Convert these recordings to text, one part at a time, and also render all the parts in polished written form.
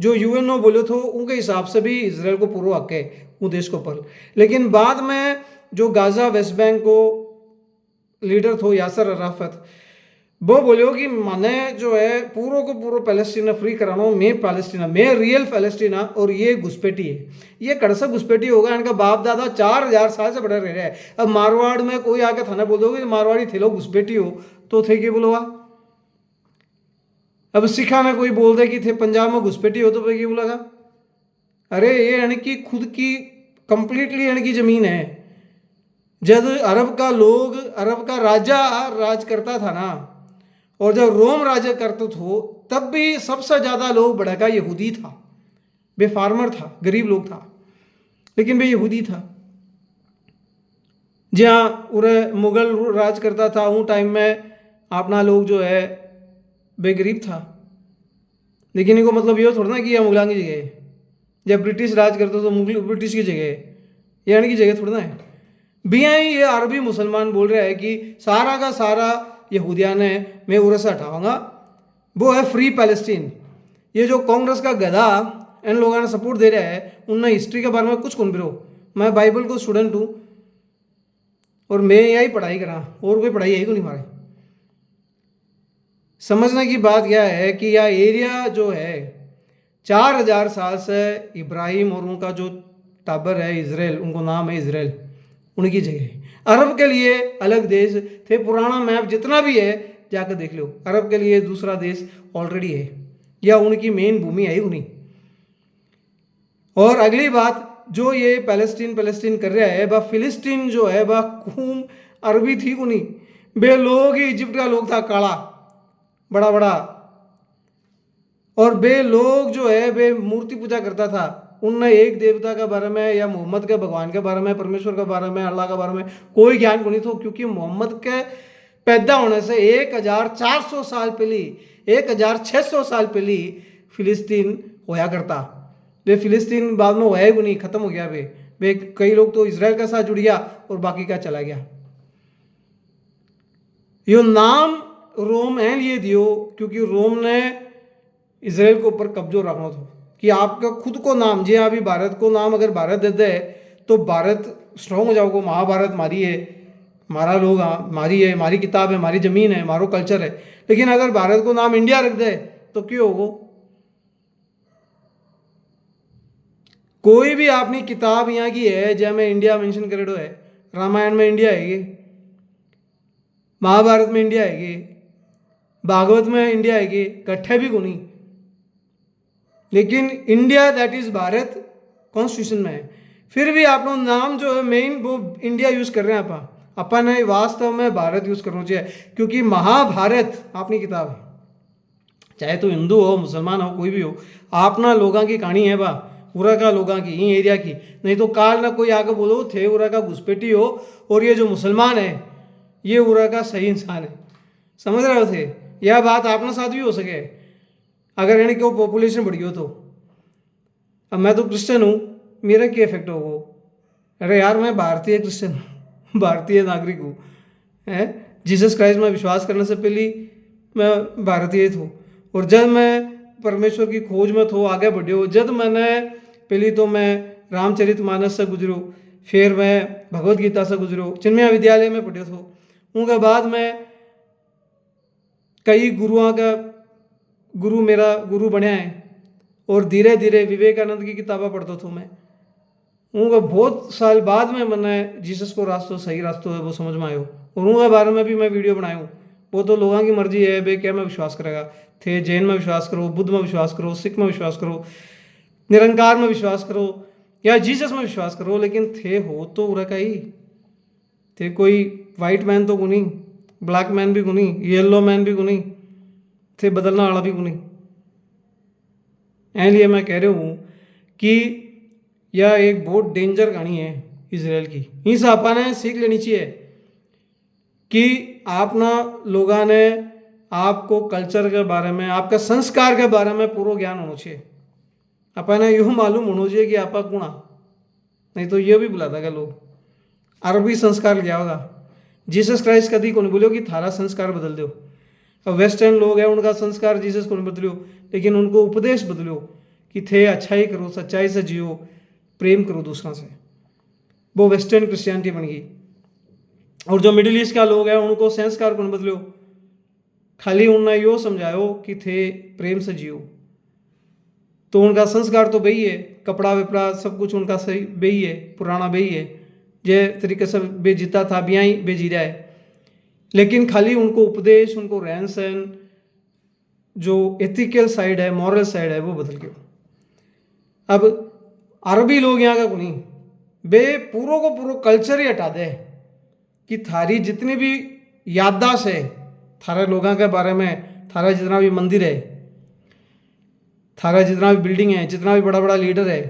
जो यूएनओ बोले थे उनके हिसाब से भी इसराइल को पूरा हक है वो देश को पर। लेकिन बाद में जो गाजा वेस्ट बैंक को लीडर थो यासर अराफत, वो बोलियो कि मैंने जो है पूरा को पूरा पैलेस्टीना फ्री कराना, मैं पैलेस्टीना, मैं रियल पैलेस्टीना और ये घुसपैठी है। ये कड़सा घुसपैठी होगा, इनका बाप दादा 4000 साल से बड़ा रह रहा है। अब मारवाड़ में कोई आके थाना बोल दोगे मारवाड़ी थे लोग घुसपैठी हो तो थे कि बोलोगा। अब सिखा में कोई बोल दे कि थे पंजाब में घुसपैठी हो तो क्या बोलेगा। अरे ये यानी कि खुद की कंप्लीटली यानी कि जमीन है। जब अरब का लोग, अरब का राजा राज करता था ना, और जब रोम राजा करते थे तब भी सबसे ज़्यादा लोग बड़का यहूदी था। वे फार्मर था, गरीब लोग था, लेकिन वे यहूदी था। जहाँ उरे मुगल राज करता था उन टाइम में अपना लोग जो है वे गरीब था। लेकिन इनको मतलब ये थोड़ा ना कि यह मुगलों की जगह है। जब ब्रिटिश राज करते तो मुगल ब्रिटिश की जगह है, यानी की जगह थोड़ा ना है। बिया ही ये अरबी मुसलमान बोल रहा है कि सारा का सारा यहूदिया ने मैं उरे से हटाऊंगा, वो है फ्री पैलेस्टीन। ये जो कांग्रेस का गधा इन लोगों ने सपोर्ट दे रहा है, उनने हिस्ट्री के बारे में कुछ कौन बिरो। मैं बाइबल को स्टूडेंट हूँ और मैं यही पढ़ाई करा, और कोई पढ़ाई यही को नहीं मारे। समझने की बात यह है कि यह एरिया जो है 4000 साल से इब्राहिम और उनका जो टाबर है इजराइल, उनको नाम है इजराइल, उनकी जगह है। अरब के लिए अलग देश थे, पुराना मैप जितना भी है जाकर देख लो, अरब के लिए दूसरा देश ऑलरेडी है, या उनकी मेन भूमि है उन्हीं। और अगली बात, जो ये पैलेस्टीन कर रहा है, वह फिलिस्तीन जो है वह खून अरबी थी उन्हीं। वे लोग ही इजिप्ट का लोग था, काला बड़ा बड़ा, और वे लोग जो है वे मूर्ति पूजा करता था। उनने एक देवता के बारे में या मोहम्मद के भगवान के बारे में, परमेश्वर के बारे में, अल्लाह के बारे में कोई ज्ञान को नहीं था, क्योंकि मोहम्मद के पैदा होने से 1400 साल पहले, 1600 साल पहले फिलिस्तीन होया करता। वे फिलिस्तीन बाद में होया ही नहीं, खत्म हो गया। वे कई लोग तो इजराइल के साथ जुड़ गया और बाकी का चला गया। यो नाम रोम है लिए दियो क्योंकि रोम ने इजराइल के ऊपर कब्जो रखना था कि आपका खुद को नाम, जी अभी भारत को नाम अगर भारत दे दे तो भारत स्ट्रांग हो जाओगे। महाभारत मारी है, हमारा लोग मारी है, हमारी किताब है, हमारी ज़मीन है, हमारो कल्चर है। लेकिन अगर भारत को नाम इंडिया रख दे तो क्यों होगो। कोई भी अपनी किताब यहाँ की है जहाँ में इंडिया मेंशन करेडो है, रामायण में इंडिया है, महाभारत में इंडिया है, भागवत में इंडिया है, कट्ठे भी को नहीं। लेकिन India that is Bharat constitution में है। फिर भी आप लोग नाम जो है मेन वो इंडिया यूज कर रहे हैं। अपन ने वास्तव में भारत यूज करना चाहिए, क्योंकि महाभारत अपनी किताब है। चाहे तो हिंदू हो, मुसलमान हो, कोई भी हो, अपना लोगों की कहानी है बा, उरा का लोगों की, ये एरिया की। नहीं तो काल ना कोई आगे बोलो थे उरा का घुसपैठी हो और ये जो मुसलमान है ये उरा का सही इंसान है। समझ रहे हो थे? यह बात आपने साथ भी हो सके अगर यानी कि वो पॉपुलेशन बढ़ी हो तो। अब मैं तो क्रिश्चियन हूँ, मेरा क्या इफेक्ट होगा? अरे यार मैं भारतीय क्रिश्चियन हूँ, भारतीय नागरिक हूँ, है जीसस क्राइस्ट में विश्वास करने से पहले मैं भारतीय था। और जब मैं परमेश्वर की खोज में थो, आगे बढ़ियो, जब मैंने पहली तो मैं रामचरितमानस से गुजरो, फिर मैं भगवत गीता से गुजरो, चिन्मया विद्यालय में पढ़ियो थो। उनके बाद में कई गुरुओं का गुरु मेरा गुरु बनया है, और धीरे धीरे विवेकानंद की किताबें पढ़ता था मैं। उनका बहुत साल बाद में मैंने जीसस को रास्ता सही रास्ता है वो समझ में आयो, और उनके बारे में भी मैं वीडियो बनाया हूँ। वो तो लोगों की मर्जी है बे क्या में विश्वास करेगा। थे जैन में विश्वास करो, बुद्ध में विश्वास करो, सिख में विश्वास करो, निरंकार में विश्वास करो, या जीसस में विश्वास करो, लेकिन थे हो तो उरा का ही थे। कोई वाइट मैन तो गुनी, ब्लैक मैन भी गुनी, येलो मैन भी गुनी थे, बदलने वाला भी गुनी। इसलिए मैं कह रहा हूँ कि यह एक बहुत डेंजर कहानी है इसराइल की। इस आपा ने सीख लेनी चाहिए कि आपना लोगों ने आपको कल्चर के बारे में, आपका संस्कार के बारे में पूरा ज्ञान होना चाहिए। अपन यूँ मालूम होना चाहिए कि आपका गुणा, नहीं तो ये भी बुलाता क्या लोग अरबी संस्कार क्या होगा। जीसस क्राइस्ट कभी को नहीं बोलो कि थारा संस्कार बदल दो। अब वेस्टर्न लोग हैं उनका संस्कार जीसस को नहीं बदलो, लेकिन उनको उपदेश बदलो कि थे अच्छाई करो, सच्चाई से जियो, प्रेम करो दूसरा से। वो वेस्टर्न क्रिश्चियनिटी बन गई। और जो मिडिल ईस्ट का लोग हैं उनको संस्कार कौन बदलो, खाली उन्होंने यो समझायो कि थे प्रेम से जियो। तो उनका संस्कार तो वही है, कपड़ा वपड़ा सब कुछ उनका सही वही है, पुराना वही है, जे तरीके से बेजीता था बिया ही बेजी रहा है। लेकिन खाली उनको उपदेश, उनको रहन सहन, जो एथिकल साइड है, मॉरल साइड है, वो बदल गया। अब अरबी लोग यहाँ का को नहीं, वे पूरो को पूरो कल्चर ही हटा दे कि थारी जितनी भी याददाश्त है थारे लोगों के बारे में, थारा जितना भी मंदिर है, थारा जितना भी बिल्डिंग है, जितना भी बड़ा बड़ा लीडर है,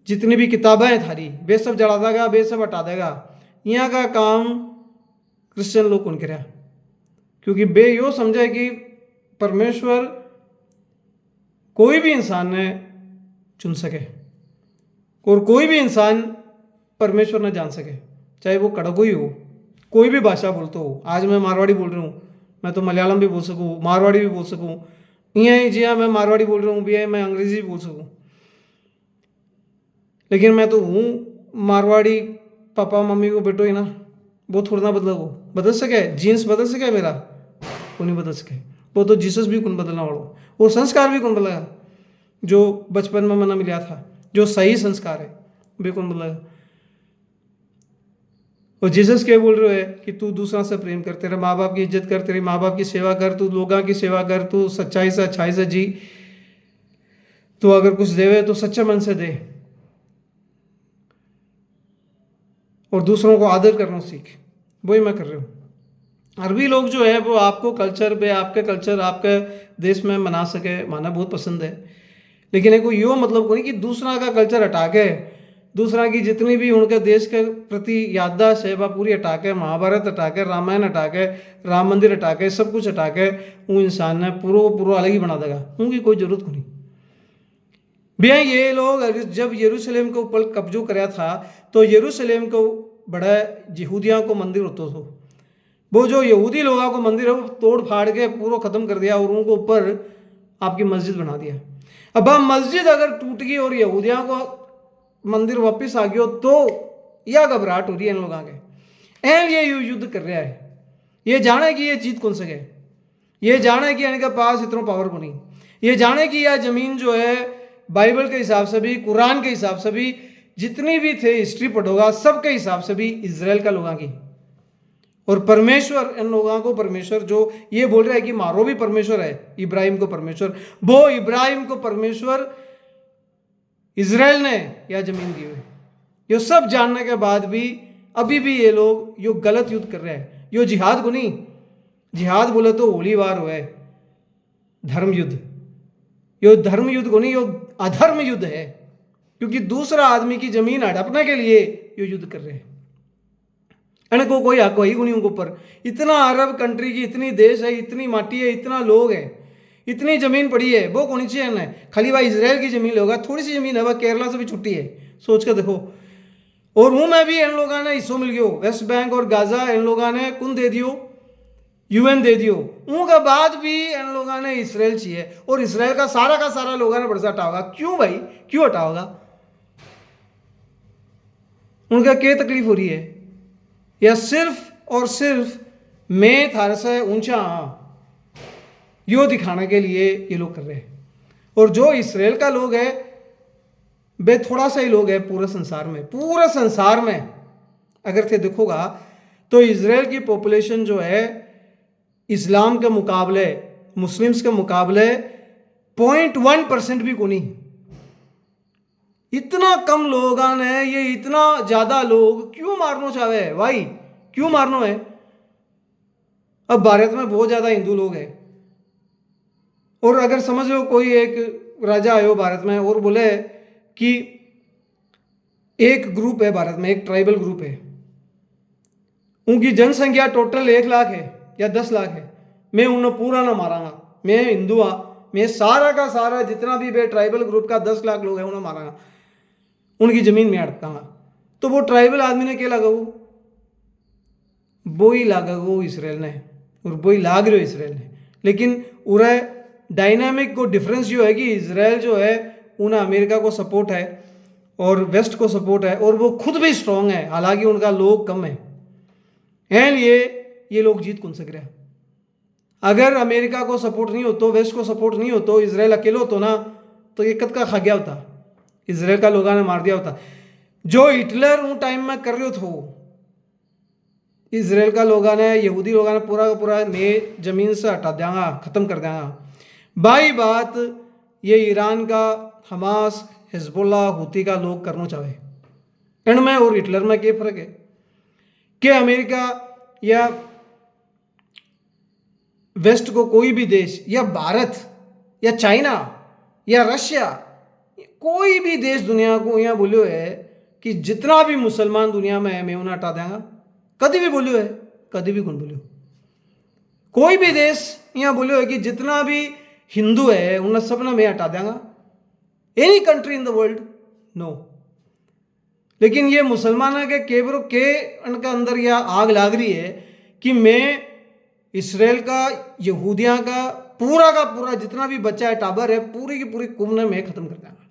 जितनी भी किताबें हैं थारी, वे सब जला देगा, वे सब हटा देगा। यहाँ का काम क्रिश्चियन लोग कौन करा, क्योंकि वे यो समझे कि परमेश्वर कोई भी इंसान ने चुन सके और कोई भी इंसान परमेश्वर ने जान सके, चाहे वो कड़को ही हो, कोई भी भाषा बोलता हो। आज मैं मारवाड़ी बोल रहा हूँ, मैं तो मलयालम भी बोल सकूँ, मारवाड़ी भी बोल सकूँ, यहाँ ही जी हाँ मैं मारवाड़ी बोल रहा हूँ भी है, मैं अंग्रेजी भी बोल सकूँ। लेकिन मैं तो हूँ मारवाड़ी, पापा मम्मी को बेटो ही ना, वो थोड़ा ना बदल सके, जीन्स बदल सके मेरा, को नहीं बदल सके। वो तो जीसस भी कौन बदलना वालों, वो संस्कार भी कौन बदलेगा जो बचपन में मना मिला था, जो सही संस्कार है वे कौन बदलेगा। और जीसस क्या बोल रहे हो है कि तू दूसरा से प्रेम कर, तेरे माँ बाप की इज्जत कर, तेरे माँ बाप की सेवा कर, तू लोगों की सेवा कर, तू सच्चाई से अच्छाई से जी, तू अगर कुछ देवे तो सच्चे मन से दे और दूसरों को आदर करना सीख। वही मैं कर रहा हूँ। अरबी लोग जो है वो आपको कल्चर पे, आपके कल्चर आपके देश में मना सके, माना बहुत पसंद है, लेकिन एक यो मतलब को नहीं कि दूसरा का कल्चर हटा के, दूसरा की जितनी भी उनके देश के प्रति याददाश्त है वह पूरी हटा के, महाभारत हटा के, रामायण हटा के, राम मंदिर हटा के, सब कुछ हटा के वो इंसान ने पूरा अलग ही बना देगा। उनकी कोई जरूरत को नहीं। भैया ये लोग जब यरूशलेम के ऊपर कब्जो कराया था तो यरूशलेम को बड़ा यहूदियों को मंदिर होता था, वो जो यहूदी लोगों को मंदिर है वो तोड़ फाड़ के पूरा ख़त्म कर दिया और उनको ऊपर आपकी मस्जिद बना दिया। अब मस्जिद अगर टूट गई और यहूदियों को मंदिर वापस आ गया तो यह घबराहट हो रही है इन लोगों के। एन ये युद्ध कर रहा है, ये जाने कि ये जीत कौन सके, ये जाने कि इनके पास इतना पावर को नहीं, ये जाने कि यह ज़मीन जो है बाइबल के हिसाब से भी, कुरान के हिसाब से भी, जितनी भी थे हिस्ट्री पढ़ोगा सबके हिसाब से भी इजराइल का लोगों की। और परमेश्वर इन लोगों को, परमेश्वर जो ये बोल रहा है कि मारो भी परमेश्वर है, इब्राहिम को परमेश्वर, वो इब्राहिम को परमेश्वर इजराइल ने यह जमीन दी हुई। ये सब जानने के बाद भी अभी भी ये लोग यो गलत युद्ध कर रहे हैं। यो जिहाद को नहीं, जिहाद बोले तो होली वार हुआ है, धर्म युद्ध, यो धर्म युद्ध को नहीं, यो अधर्म युद्ध है, क्योंकि दूसरा आदमी की जमीन हड़पने के लिए यो युद्ध कर रहे हैं। इनको कोई हक वही नहीं उनके ऊपर। इतना अरब कंट्री की इतनी देश है, इतनी माटी है, इतना लोग है, इतनी जमीन पड़ी है, वो कौन चाहिए ना, खाली भाई इसराइल की जमीन होगा, थोड़ी सी जमीन है, वह केरला से भी छुट्टी है, सोच कर देखो। और हूँ मैं भी इन लोगों ने हिस्सों मिल गयो, वेस्ट बैंक और गाजा इन लोगों ने कौन दे दियो, यूएन दे दियो। उनके बाद भी इन लोगों ने इसराइल चाहिए और इसराइल का सारा लोगों ने बरसा हटा होगा। क्यों भाई, क्यों हटा होगा, उनका क्या तकलीफ हो रही है, या सिर्फ और सिर्फ मैं थारे से ऊंचा हाँ यो दिखाने के लिए ये लोग कर रहे हैं। और जो इसराइल का लोग है वे थोड़ा सा ही लोग है पूरे संसार में अगर थे देखोगा तो इसराइल की पॉपुलेशन जो है इस्लाम के मुकाबले, मुस्लिम्स के मुकाबले 0.1% भी को नहीं। इतना कम लोगों ने ये इतना ज्यादा लोग क्यों मारना चाहे है भाई, क्यों मारना है। अब भारत में बहुत ज्यादा हिंदू लोग हैं और अगर समझ लो कोई एक राजा आयो भारत में और बोले कि एक ग्रुप है भारत में, एक ट्राइबल ग्रुप है, उनकी जनसंख्या टोटल 1 लाख है या 10 लाख है, मैं उन्हें पूरा ना मारांगा, मैं हिंदू हाँ, मैं सारा का सारा जितना भी वे ट्राइबल ग्रुप का 10 लाख लोग हैं उन्हें मारांगा, उनकी जमीन में अटकांगा। तो वो ट्राइबल आदमी ने क्या लगा, वो ही लागा वो इसराइल ने, और वो ही लाग रहे हो इसराइल ने। लेकिन उरे डायनामिक को डिफरेंस जो है कि इसराइल जो है उन्हें अमेरिका को सपोर्ट है और वेस्ट को सपोर्ट है, और वो खुद भी स्ट्रांग है, हालांकि उनका लोग कम है। एंड ये लोग जीत कौन सक रहे हैं। अगर अमेरिका को सपोर्ट नहीं होता, वेस्ट को सपोर्ट नहीं होता, इसराइल अकेले होता ना, तो ये कद का खा गया होता, इसराइल का लोगों ने मार दिया होता। जो हिटलर उन टाइम में कर रहे थे, इसराइल का लोगों ने, यहूदी लोगों ने पूरा का पूरा ने जमीन से हटा देंगा, ख़त्म कर देंगा। बाई बात ये ईरान का, हमास, हिजबुल्ला, हुती का लोग करना चाहे। इनमें और हिटलर में क्या फ़र्क है कि अमेरिका या वेस्ट को कोई भी देश, या भारत या चाइना या रशिया, कोई भी देश दुनिया को यहाँ बोलियो है कि जितना भी मुसलमान दुनिया में है मैं उन्हें हटा देंगा, कभी भी बोलियो है, कभी भी कौन बोलियो। कोई भी देश यहाँ बोलियो है कि जितना भी हिंदू है उन्हें सब ने मैं हटा देंगा, any country in the world, no. लेकिन ये मुसलमानों के केबरों के उनका अंदर यह आग लाग रही है कि मैं इसराइल का, यहूदियों का पूरा जितना भी बच्चा है, टाबर है, पूरी की पूरी कुम ने मैं खत्म कर देंगा।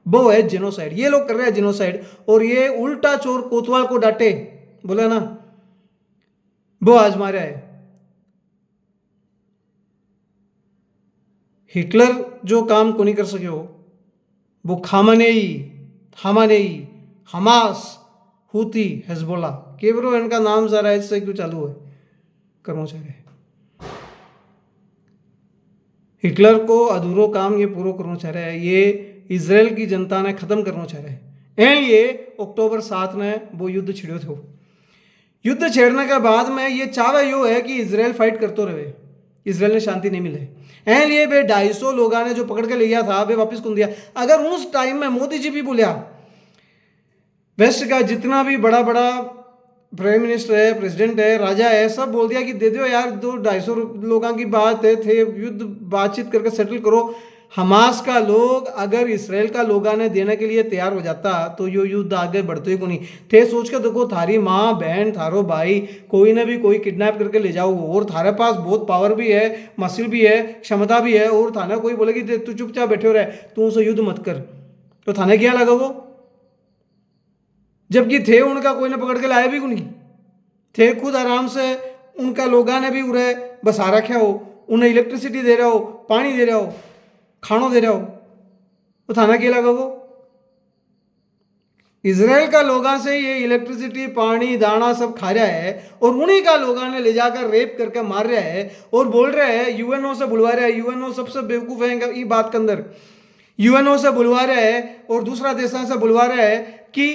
वो है जेनोसाइड, ये लोग कर रहे हैं जेनोसाइड। और ये उल्टा चोर कोतवाल को डांटे, बोला ना, वो आजमा रहा है। हिटलर जो काम को नहीं कर सके हो, वो खामनेई, हमास, हुती, हिजबुल्ला, केवरो इनका नाम जरा इससे क्यों चालू है, करना चाहिए। हिटलर को अधूरो काम ये पूरा करना चाह रहा है, ये इसराइल की जनता ने ख़त्म करना चाह रहा है। एंड ये अक्टूबर 7 ने वो युद्ध छिड़ो थे। युद्ध छेड़ने के बाद में ये चावे यो है कि इसराइल फाइट करते रहे, इसराइल ने शांति नहीं मिले। एंड ये बे 250 लोगों ने जो पकड़ के ले गया था वे वापस कौन दिया। अगर उस टाइम में मोदी जी भी बोलिया, वेस्ट का जितना भी बड़ा बड़ा प्राइम मिनिस्टर है, प्रेसिडेंट है, राजा है, सब बोल दिया कि दे दो यार, 200-250 लोगों की बात है, थे युद्ध बातचीत करके सेटल करो। हमास का लोग अगर इसराइल का लोगों ने देने के लिए तैयार हो जाता तो यो युद्ध आगे बढ़ते ही को नहीं थे। सोच के देखो, थारी माँ बहन, थारो भाई, कोई ना भी कोई किडनैप करके ले जाओ, और थारे पास बहुत पावर भी है, मसल भी है, क्षमता भी है, और थाना कोई बोले कि तू चुपचाप बैठे हो रहे, तू उसे युद्ध मत कर, तो थाने क्या लगा वो। जबकि थे उनका कोई ने पकड़ के लाया भी को नहीं थे, खुद आराम से उनका लोगों ने भी उरे बसा रखा हो, उन्हें इलेक्ट्रिसिटी दे रहा हो, पानी दे रहा हो, खाना दे रहा हो, तो थाना क्या लगा वो। इसराइल का लोगों से ये इलेक्ट्रिसिटी, पानी, दाना सब खा रहा है, और उन्हीं का लोगों ने ले जाकर रेप करके मार रहा है, और बोल रहे हैं यूएनओ से बुलवा रहा है। यूएनओ सबसे बेवकूफ़ है ये बात के अंदर। यूएनओ से बुलवा रहा है और दूसरा देशों से बुलवा रहा है कि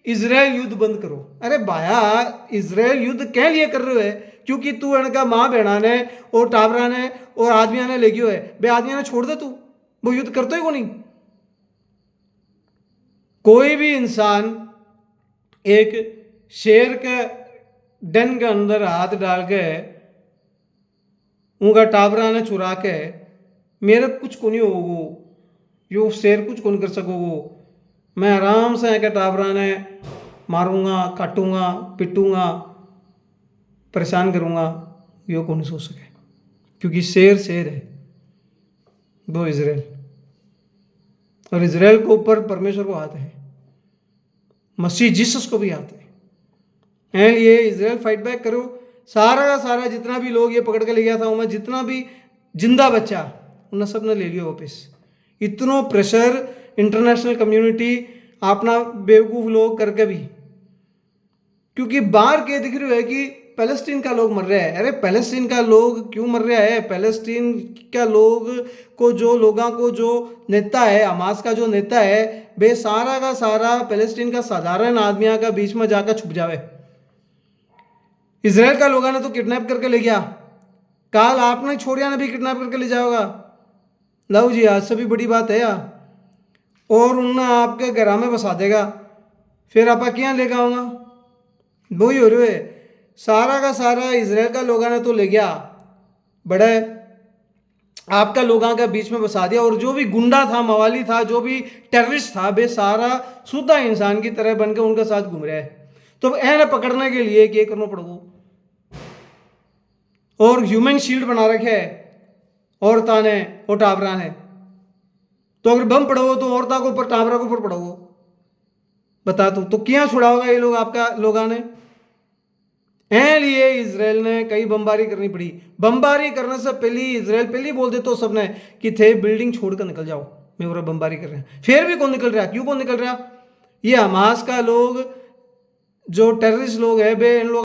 इसराइल युद्ध बंद करो। अरे भाया, इसराइल युद्ध क्या लिए कर रहे हो है, क्योंकि तू इनका माँ बहना ने और टाबरा ने और आदमियों ने ले गयो है, बे आदमियों ने छोड़ दे, तू वो युद्ध करते ही को नहीं। कोई भी इंसान एक शेर के डन के अंदर हाथ डाल के उनका टाबरा ने चुरा के, मेरे कुछ को नहीं होगो, यो शेर कुछ कौन कर सकोगो, मैं आराम से आके टाबरा ने मारूंगा, काटूंगा, पिटूंगा, परेशान करूंगा, यो कौन सोच सके, क्योंकि शेर है वो इजराइल, और इजराइल को ऊपर परमेश्वर को हाथ है, मसीह जीसस को भी हाथ है। एंड ये इजराइल फाइट बैक करो। सारा का सारा जितना भी लोग ये पकड़ के ले गया था, उनमें जितना भी जिंदा बच्चा, उन्हें सब ने ले लिया वापस। इतना प्रेशर इंटरनेशनल कम्युनिटी अपना बेवकूफ़ लोग करके भी, क्योंकि बाहर के दिख रहे है कि पैलेस्टीन का लोग मर रहा है। अरे पैलेस्टीन का लोग क्यों मर रहा है, पैलेस्टीन का लोग को जो लोगों को जो नेता है, हमास का जो नेता है, बे सारा का सारा पैलेस्टीन का साधारण आदमियों का बीच में जाकर छुप जावे। इसराइल का लोगों ने तो किडनैप करके ले गया, काल आपने छोड़िया ने भी किडनैप करके ले जाओगा, लो जी आज से भी बड़ी बात है यार, और उन्हें आपके घर में बसा देगा, फिर आप क्या लेकर आऊँगा। वही हो रहे है, सारा का सारा इसराइल का लोगों ने तो ले गया, बड़े आपका लोगों के बीच में बसा दिया, और जो भी गुंडा था, मवाली था, जो भी टेररिस्ट था, बे सारा शुद्ध इंसान की तरह बनकर उनके साथ घूम रहा है। तो एन पकड़ने के लिए क्या करना पड़ेगा, और ह्यूमन शील्ड बना रखे है औरतां ने और टाबरा ने, तो अगर बम पड़ाओ तो औरतों के ऊपर टाबरा के ऊपर पड़ाओ, बता तो क्या छुड़ाओगा ये लोग आपका लोगा ने। ए लिए इसराइल ने कई बमबारी करनी पड़ी। बमबारी करने से पहले इसराइल पहले ही बोल दे तो सबने कि थे बिल्डिंग छोड़कर निकल जाओ, मैं और बमबारी कर रहे हैं। फिर भी कौन निकल रहा, क्यों कौन निकल रहा? ये हमास का लोग जो टेररिस्ट लोग है बे, इन लोग